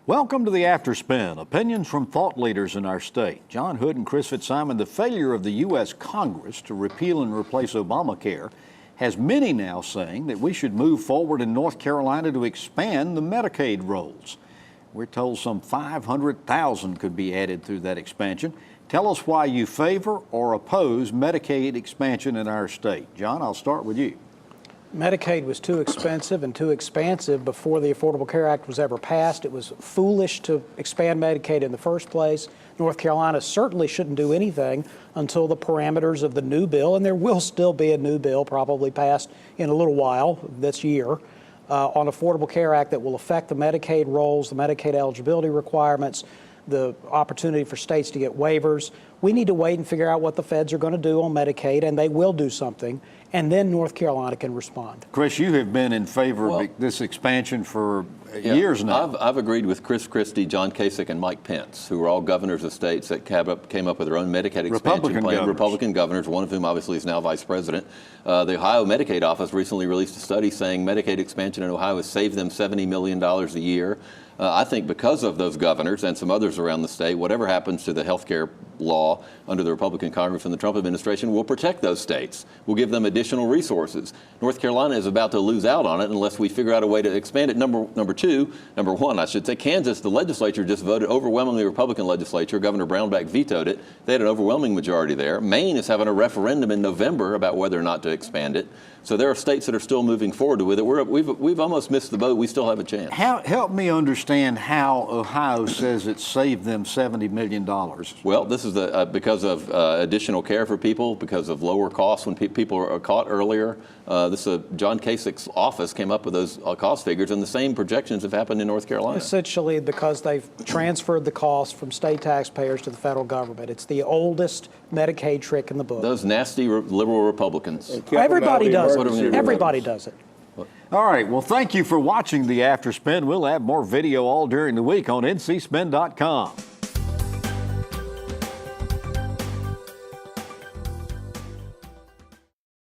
Welcome to the Afterspin, opinions from thought leaders in our state. John Hood and Chris Fitzsimon. The failure of the U.S. Congress to repeal and replace Obamacare has many now saying that we should move forward in North Carolina to expand the Medicaid rolls. We're told some 500,000 could be added through that expansion. Tell us why you favor or oppose Medicaid expansion in our state. John, I'll start with you. Medicaid was too expensive and too expansive before the Affordable Care Act was ever passed. It was foolish to expand Medicaid in the first place. North Carolina certainly shouldn't do anything until the parameters of the new bill, and there will still be a new bill probably passed in a little while this year, on Affordable Care Act that will affect the Medicaid rolls, the Medicaid eligibility requirements, the opportunity for states to get waivers. We need to wait and figure out what the feds are going to do on Medicaid, and they will do something, and then North Carolina can respond. Chris, you have been in favor of this expansion for years now. I've agreed with Christie, John Kasich, and Mike Pence, who are all governors of states that came up with their own Medicaid expansion plan. Republican governors, one of whom obviously is now vice president. The Ohio Medicaid office recently released a study saying Medicaid expansion in Ohio has saved them $70 million a year. I think because of those governors and some others around the state, whatever happens to the health care law under the Republican Congress and the Trump administration will protect those states. We'll give them additional resources. North Carolina is about to lose out on it unless we figure out a way to expand it. Number one, I should say, Kansas, the legislature just voted overwhelmingly Republican legislature. Governor Brownback vetoed it. They had an overwhelming majority there. Maine is having a referendum in November about whether or not to expand it. So there are states that are still moving forward with it. We've almost missed the boat. We still have a chance. Help me understand how Ohio says it saved them $70 million. Well, this is because of additional care for people, because of lower costs when people are caught earlier. John Kasich's office came up with those cost figures, and the same projections have happened in North Carolina. Essentially because they've transferred the cost from state taxpayers to the federal government. It's the oldest Medicaid trick in the book. Those nasty liberal Republicans. Everybody does it. Everybody does it. All right. Well, thank you for watching the Afterspin. We'll have more video all during the week on ncspin.com.